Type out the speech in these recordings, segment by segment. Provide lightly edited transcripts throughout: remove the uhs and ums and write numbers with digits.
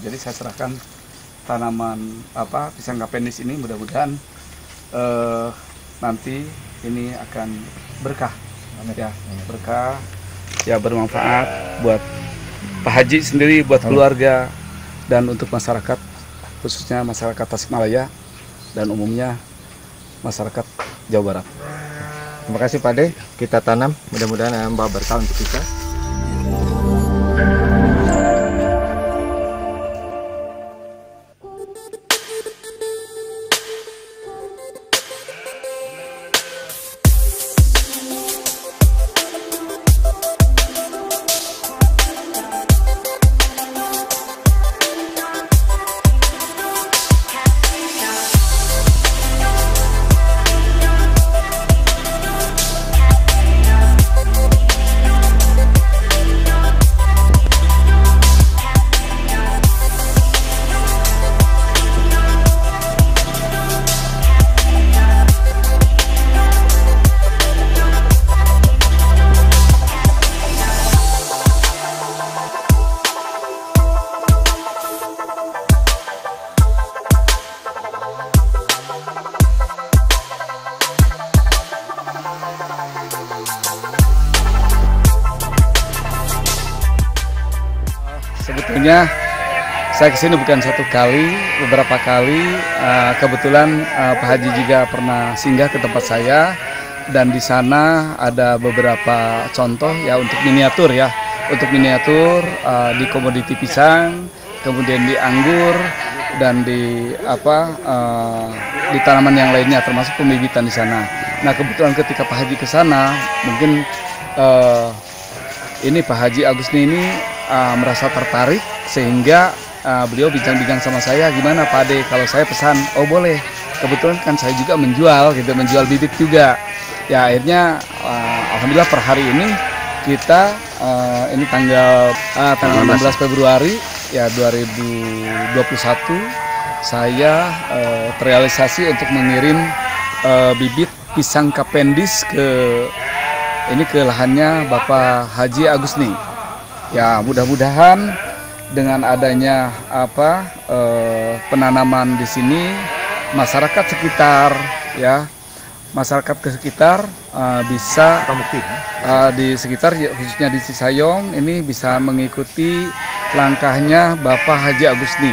Jadi saya serahkan tanaman pisang kapendis ini, mudah-mudahan nanti ini akan berkah, ya berkah, ya bermanfaat buat Pak Haji sendiri, buat keluarga, dan untuk masyarakat, khususnya masyarakat Tasikmalaya dan umumnya masyarakat Jawa Barat. Terima kasih Pak De, kita tanam, mudah-mudahan membawa berkah untuk kita. Sebetulnya saya kesini bukan satu kali, beberapa kali. Kebetulan Pak Haji juga pernah singgah ke tempat saya, dan di sana ada beberapa contoh ya untuk miniatur di komoditi pisang, kemudian di anggur, dan di tanaman yang lainnya termasuk pembibitan di sana. Nah kebetulan ketika Pak Haji ke sana, mungkin ini Pak Haji Agusni ini merasa tertarik sehingga beliau bincang-bincang sama saya, gimana Pak Ade kalau saya pesan? Oh boleh, kebetulan kan saya juga menjual bibit juga. Ya akhirnya alhamdulillah per hari ini kita ini tanggal 16 Februari ya 2021 saya terrealisasi untuk mengirim bibit pisang kapendis ke lahannya Bapak Haji Agusni. Ya mudah-mudahan dengan adanya penanaman di sini, masyarakat sekitar bisa di sekitar khususnya di Cisayong ini bisa mengikuti langkahnya Bapak Haji Agusni.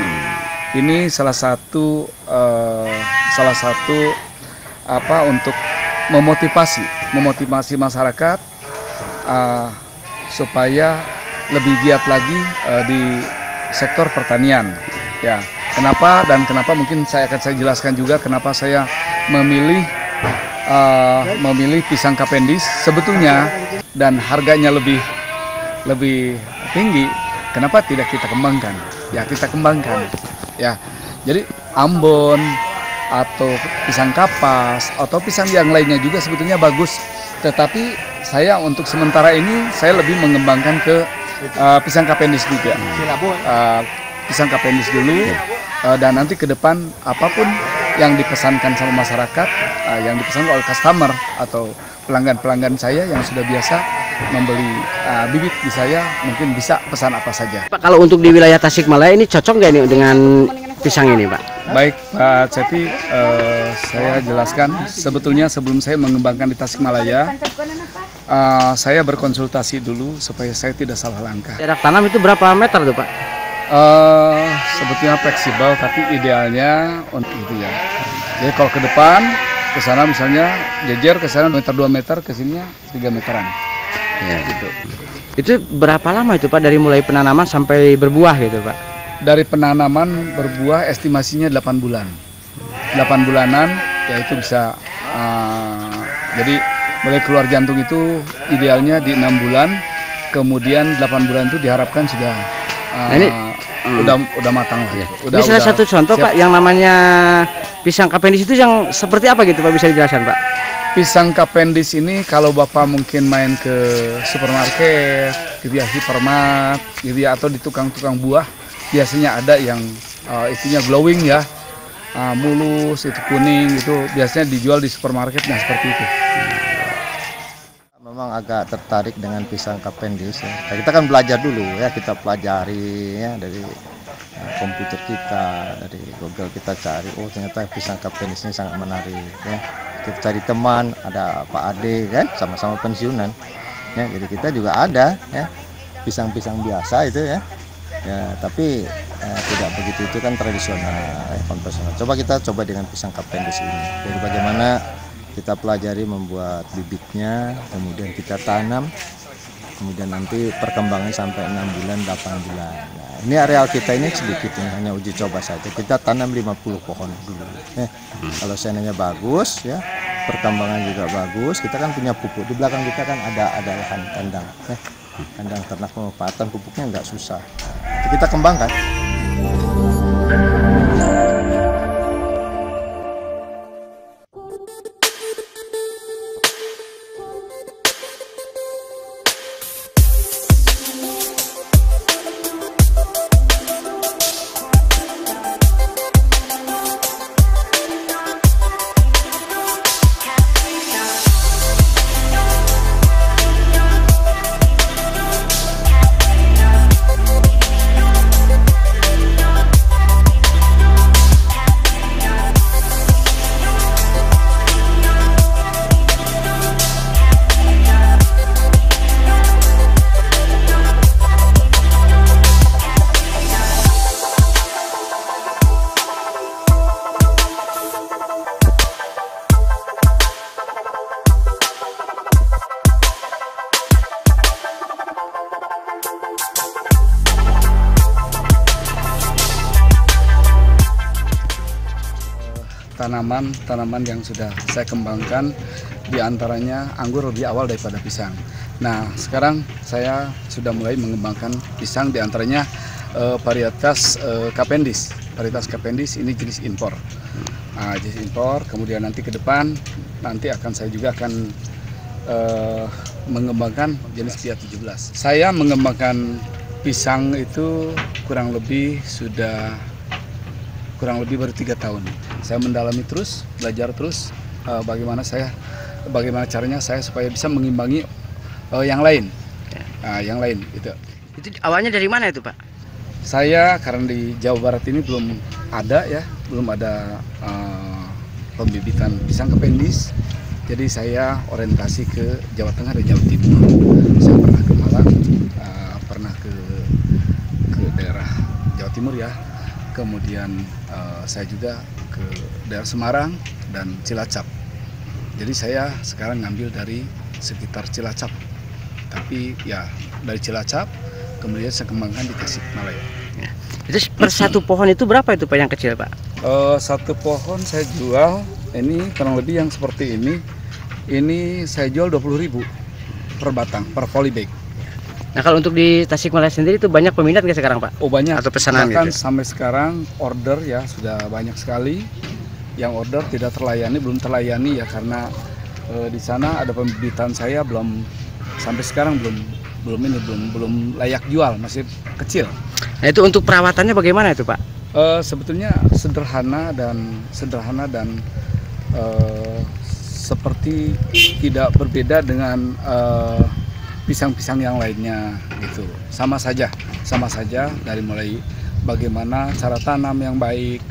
Ini salah satu untuk memotivasi masyarakat supaya lebih giat lagi di sektor pertanian. Ya, kenapa mungkin saya akan jelaskan juga kenapa saya memilih pisang kapendis sebetulnya, dan harganya lebih tinggi. Kenapa tidak kita kembangkan? Ya kita kembangkan. Ya, jadi Ambon atau pisang kapas atau pisang yang lainnya juga sebetulnya bagus. Tetapi saya untuk sementara ini saya lebih mengembangkan ke pisang kapendis juga. Pisang kapendis dulu, dan nanti ke depan apapun yang dipesankan sama masyarakat, yang dipesan oleh customer atau pelanggan saya yang sudah biasa membeli bibit di saya, mungkin bisa pesan apa saja. Pak, kalau untuk di wilayah Tasikmalaya ini cocok nggak nih dengan pisang ini, Pak? Baik, Pak Cepi, saya jelaskan. Sebetulnya sebelum saya mengembangkan di Tasikmalaya, saya berkonsultasi dulu supaya saya tidak salah langkah. Jarak tanam itu berapa meter tuh, Pak? Sebetulnya fleksibel, tapi idealnya untuk itu ya. Jadi kalau ke depan, ke sana misalnya jejer ke sana 2 meter, ke sininya 3 meteran. Ya, gitu. Itu berapa lama itu Pak dari mulai penanaman sampai berbuah gitu Pak? Dari penanaman berbuah estimasinya 8 bulan. 8 bulanan ya itu bisa jadi mulai keluar jantung itu idealnya di 6 bulan. Kemudian 8 bulan itu diharapkan sudah udah matang lah. Ini salah satu contoh siap. Pak yang namanya pisang kapendis itu yang seperti apa gitu Pak, bisa dijelaskan Pak? Pisang kapendis ini kalau Bapak mungkin main ke supermarket, gitu ya, hipermart, gitu ya, atau di tukang-tukang buah, biasanya ada yang itunya glowing ya, mulus, itu kuning, itu biasanya dijual di supermarket, nah seperti itu. Memang agak tertarik dengan pisang kapendis ya. Kita kan belajar dulu ya, kita pelajari ya dari komputer kita, dari Google kita cari, oh ternyata pisang Cavendish ini sangat menarik ya. Kita cari teman, ada Pak Ade kan, sama-sama pensiunan ya, jadi kita juga ada ya pisang-pisang biasa itu ya, tapi tidak begitu, itu kan tradisional konvensional. Kita coba dengan pisang Cavendish ini, jadi bagaimana kita pelajari membuat bibitnya, kemudian kita tanam, kemudian nanti perkembangannya sampai 6 bulan 8 bulan. Nah, ini areal kita ini sedikit, ini hanya uji coba saja. Kita tanam 50 pohon dulu kalau seandainya bagus ya, perkembangan juga bagus, kita kan punya pupuk di belakang kita, kan ada lahan kandang kandang ternak, pemanfaatan pupuknya nggak susah, itu kita kembangkan. Tanaman yang sudah saya kembangkan, diantaranya anggur lebih awal daripada pisang. Nah, sekarang saya sudah mulai mengembangkan pisang, diantaranya varietas Cavendish. Varietas Cavendish ini jenis impor. Jenis impor. Kemudian nanti ke depan saya juga akan mengembangkan jenis Pia 17. Saya mengembangkan pisang itu kurang lebih baru 3 tahun. Saya mendalami terus, belajar terus bagaimana caranya saya supaya bisa mengimbangi yang lain. Yang lain itu. Itu awalnya dari mana itu, Pak? Saya karena di Jawa Barat ini belum ada pembibitan pisang Cavendish. Jadi saya orientasi ke Jawa Tengah dan Jawa Timur. Saya pernah ke Malang, pernah ke daerah Jawa Timur ya. Kemudian saya juga ke daerah Semarang dan Cilacap. Jadi saya sekarang ngambil dari sekitar Cilacap. Tapi ya dari Cilacap kemudian saya kembangkan di Tasikmalaya. Ya. Itu per satu pohon itu berapa itu Pak yang kecil, Pak? Satu pohon saya jual ini kurang lebih yang seperti ini. Ini saya jual 20.000 per batang, per polybag. Nah, kalau untuk di Tasikmalaya sendiri itu banyak peminat nggak sekarang, Pak? Oh, banyak. Atau pesanan bahkan gitu? Sampai sekarang order ya sudah banyak sekali. Yang order tidak belum terlayani ya karena di sana ada pembibitan saya sampai sekarang belum layak jual, masih kecil. Nah, itu untuk perawatannya bagaimana itu, Pak? Sebetulnya sederhana dan seperti tidak berbeda dengan pisang-pisang yang lainnya gitu. Sama saja dari mulai bagaimana cara tanam yang baik,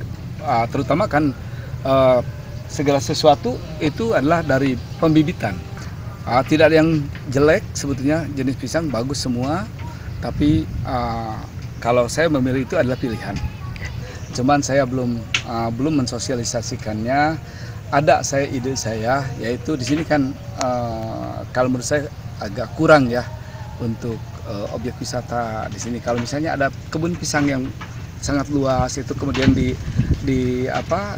terutama kan segala sesuatu itu adalah dari pembibitan. Tidak ada yang jelek sebetulnya, jenis pisang bagus semua, tapi kalau saya memilih itu adalah pilihan. Cuman saya belum mensosialisasikannya. Ada ide saya yaitu di sini kan kalau menurut saya agak kurang ya untuk objek wisata di sini. Kalau misalnya ada kebun pisang yang sangat luas itu kemudian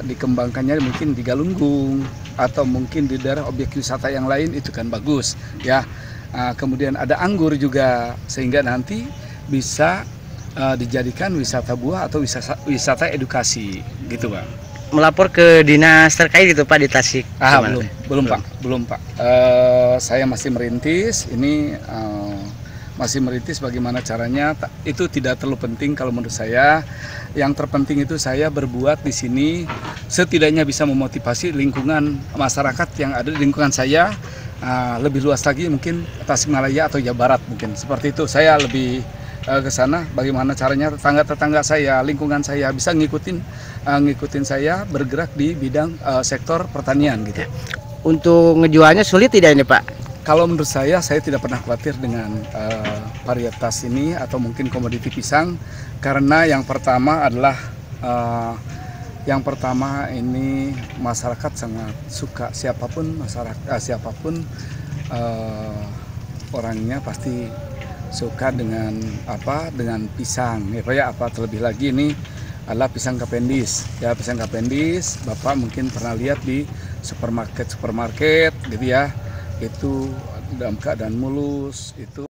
dikembangkannya mungkin di Galunggung atau mungkin di daerah objek wisata yang lain itu kan bagus ya. Kemudian ada anggur juga sehingga nanti bisa dijadikan wisata buah atau wisata edukasi gitu, Pak. Melapor ke dinas terkait gitu, Pak, di Tasik? Belum Pak. Saya masih merintis ini, bagaimana caranya. Itu tidak terlalu penting kalau menurut saya. Yang terpenting itu saya berbuat di sini setidaknya bisa memotivasi lingkungan masyarakat yang ada di lingkungan saya, lebih luas lagi mungkin Tasikmalaya atau Jawa Barat mungkin seperti itu. Saya lebih ke sana, bagaimana caranya tetangga-tetangga saya, lingkungan saya bisa ngikutin saya bergerak di bidang sektor pertanian gitu. Untuk ngejualnya sulit tidak ini Pak? Kalau menurut saya tidak pernah khawatir dengan varietas ini atau mungkin komoditi pisang, karena yang pertama adalah ini masyarakat sangat suka, siapapun orangnya pasti suka dengan pisang ya Pak. Terlebih lagi ini adalah pisang Cavendish ya, pisang Cavendish Bapak mungkin pernah lihat di supermarket gitu ya, itu dalam keadaan mulus itu.